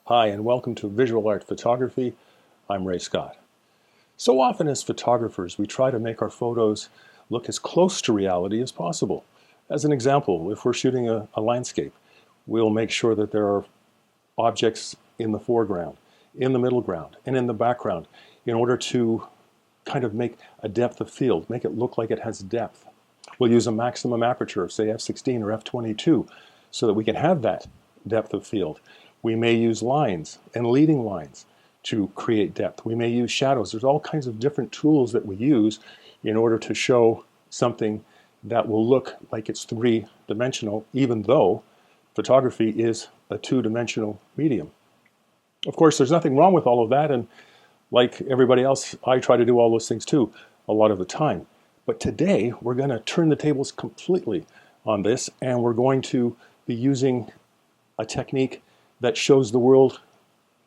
Hi, and welcome to Visual Art Photography. I'm Ray Scott. So often as photographers, we try to make our photos look as close to reality as possible. As an example, if we're shooting a landscape, we'll make sure that there are objects in the foreground, in the middle ground, and in the background in order to kind of make a depth of field, make it look like it has depth. We'll use a maximum aperture of, say, f16 or f22 so that we can have that depth of field. We may use lines and leading lines to create depth. We may use shadows. There's all kinds of different tools that we use in order to show something that will look like it's three-dimensional, even though photography is a two-dimensional medium. Of course, there's nothing wrong with all of that, and like everybody else, I try to do all those things too a lot of the time. But today, we're going to turn the tables completely on this, and we're going to be using a technique that shows the world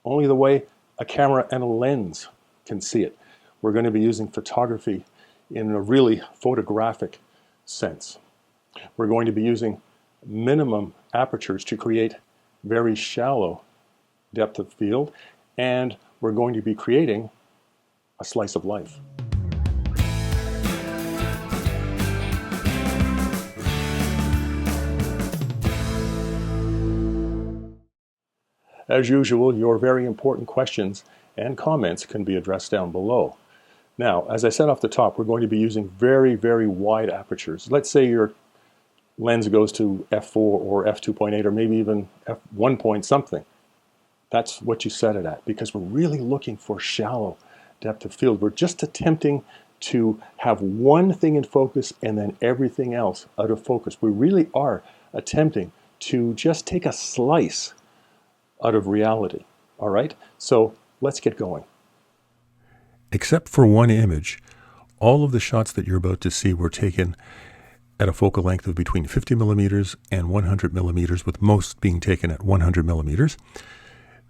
only the way a camera and a lens can see it. We're going to be using photography in a really photographic sense. We're going to be using minimum apertures to create very shallow depth of field, and we're going to be creating a slice of life. As usual, your very important questions and comments can be addressed down below. Now, as I said off the top, we're going to be using very, very wide apertures. Let's say your lens goes to f4 or f2.8 or maybe even f1 point something. That's what you set it at, because we're really looking for shallow depth of field. We're just attempting to have one thing in focus and then everything else out of focus. We really are attempting to just take a slice out of reality. All right, so let's get going. Except for one image, all of the shots that you're about to see were taken at a focal length of between 50 millimeters and 100 millimeters, with most being taken at 100 millimeters.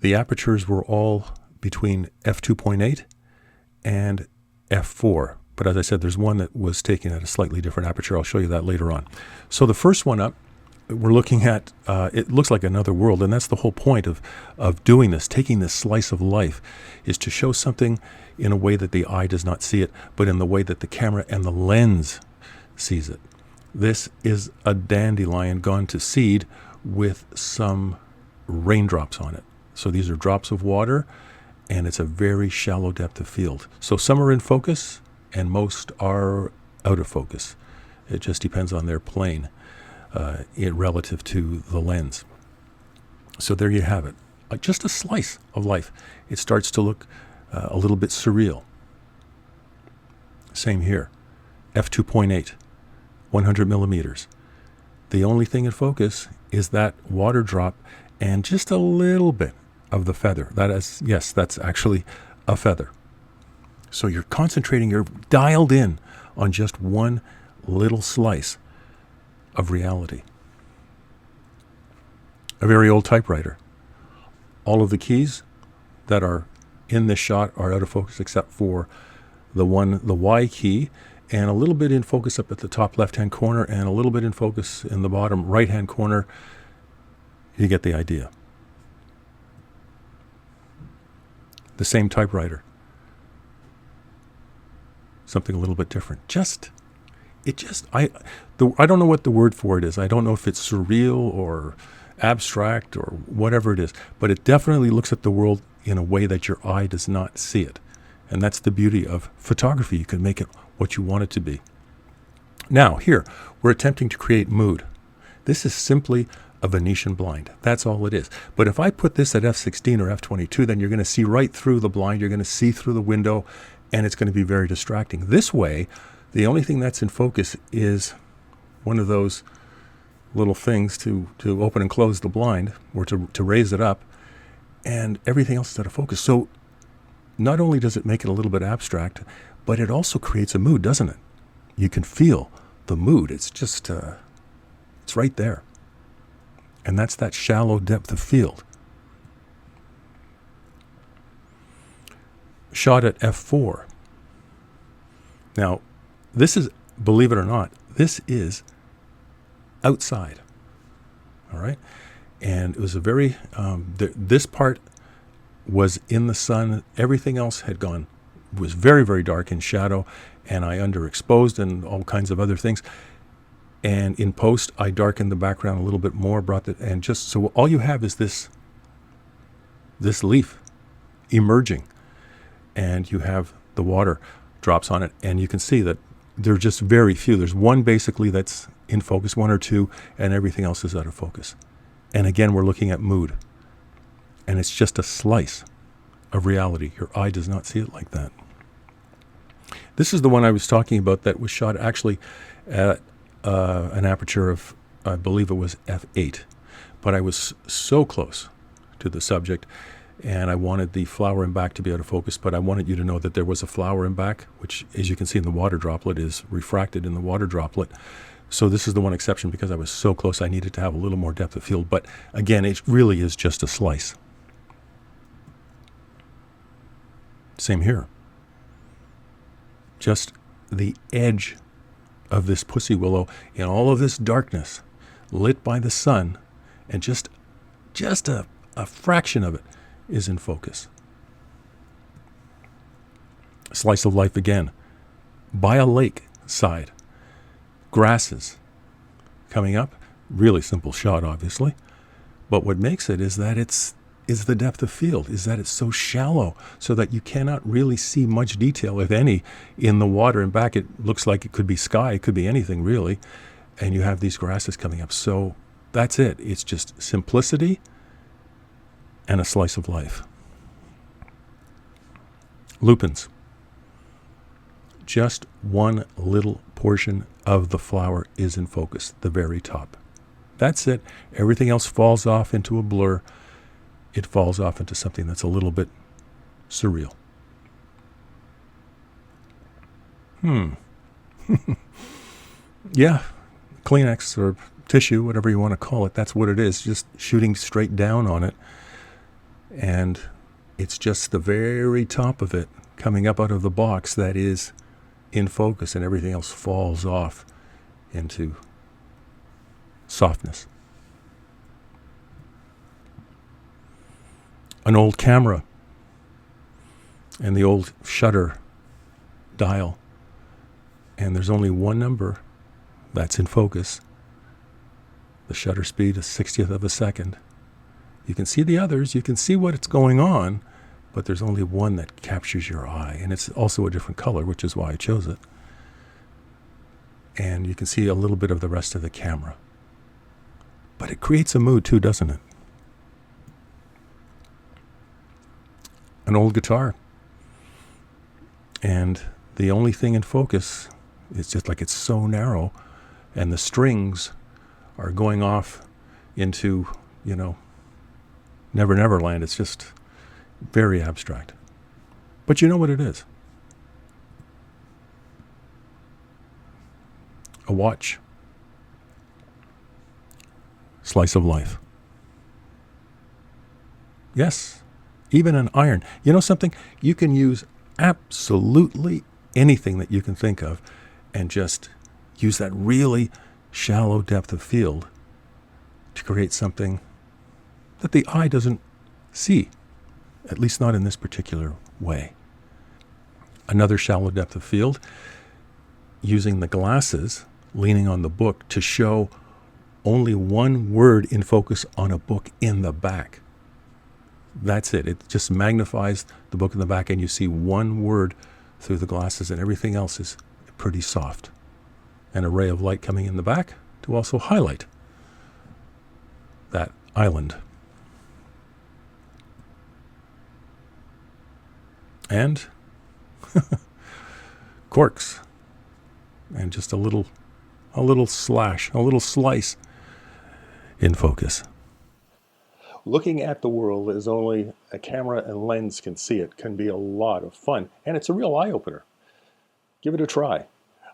The apertures were all between f2.8 and f4. But as I said, there's one that was taken at a slightly different aperture. I'll show you that later on. So the first one up, we're looking at, it looks like another world, and that's the whole point of doing this, taking this slice of life, is to show something in a way that the eye does not see it, but in the way that the camera and the lens sees it. This is a dandelion gone to seed with some raindrops on it. So these are drops of water, and it's a very shallow depth of field. So some are in focus, and most are out of focus. It just depends on their plane. Relative to the lens. So there you have it. Just a slice of life. It starts to look a little bit surreal. Same here. f2.8, 100 millimeters. The only thing in focus is that water drop and just a little bit of the feather. That is, yes, that's actually a feather. So you're concentrating, you're dialed in on just one little slice of reality. A very old typewriter. All of the keys that are in this shot are out of focus except for the Y key, and a little bit in focus up at the top left-hand corner and a little bit in focus in the bottom right-hand corner. You get the idea. The same typewriter. Something a little bit different. I don't know what the word for it is. I don't know if it's surreal or abstract or whatever it is, but it definitely looks at the world in a way that your eye does not see it. And that's the beauty of photography. You can make it what you want it to be. Now, here, we're attempting to create mood. This is simply a Venetian blind. That's all it is. But if I put this at f16 or f22, then you're going to see right through the blind. You're going to see through the window, and it's going to be very distracting. This way, the only thing that's in focus is one of those little things to open and close the blind, or to raise it up, and everything else is out of focus. So not only does it make it a little bit abstract, but it also creates a mood, doesn't it? You can feel the mood. It's just, it's right there. And that's that shallow depth of field. Shot at f4. Now, this is, believe it or not, this is outside. All right? And it was a very, this part was in the sun. Everything else had gone, was very, very dark in shadow, and I underexposed and all kinds of other things. And in post, I darkened the background a little bit more, and just so all you have is this leaf emerging, and you have the water drops on it, and you can see that there are just very few. There's one basically that's in focus, one or two, and everything else is out of focus. And again, we're looking at mood, and it's just a slice of reality. Your eye does not see it like that. This is the one I was talking about that was shot actually at an aperture of, I believe it was f8, but I was so close to the subject, and I wanted the flower and back to be out of focus, but I wanted you to know that there was a flower and back, which, as you can see in the water droplet, is refracted in the water droplet. So this is the one exception, because I was so close I needed to have a little more depth of field. But again, it really is just a slice. Same here. Just the edge of this pussy willow in all of this darkness, lit by the sun, and just a fraction of it is in focus. Slice of life again, by a lake side, grasses coming up, really simple shot obviously, but what makes it is that is the depth of field, is that it's so shallow so that you cannot really see much detail, if any, in the water and back. It looks like it could be sky, it could be anything really, and you have these grasses coming up. So that's it. It's just simplicity and a slice of life. Lupins. Just one little portion of the flower is in focus, the very top. That's it. Everything else falls off into a blur. It falls off into something that's a little bit surreal. Yeah, Kleenex or tissue, whatever you want to call it, that's what it is, just shooting straight down on it. And it's just the very top of it coming up out of the box that is in focus, and everything else falls off into softness. An old camera and the old shutter dial, and there's only one number that's in focus. The shutter speed is 60th of a second. You can see the others, you can see what's going on, but there's only one that captures your eye, and it's also a different color, which is why I chose it. And you can see a little bit of the rest of the camera. But it creates a mood too, doesn't it? An old guitar, and the only thing in focus is just like it's so narrow, and the strings are going off into, Never Never Land. It's just very abstract. But you know what it is. A watch. Slice of life. Yes, even an iron. You know something? You can use absolutely anything that you can think of and just use that really shallow depth of field to create something that the eye doesn't see, at least not in this particular way. Another shallow depth of field, using the glasses, leaning on the book to show only one word in focus on a book in the back. That's it. It just magnifies the book in the back, and you see one word through the glasses, and everything else is pretty soft. An array of light coming in the back to also highlight that island. And corks, and just a little slash, a little slice in focus. Looking at the world as only a camera and lens can see it can be a lot of fun, and it's a real eye-opener. Give it a try.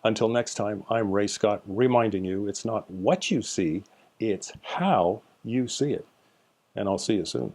Until next time, I'm Ray Scott, reminding you it's not what you see, it's how you see it. And I'll see you soon.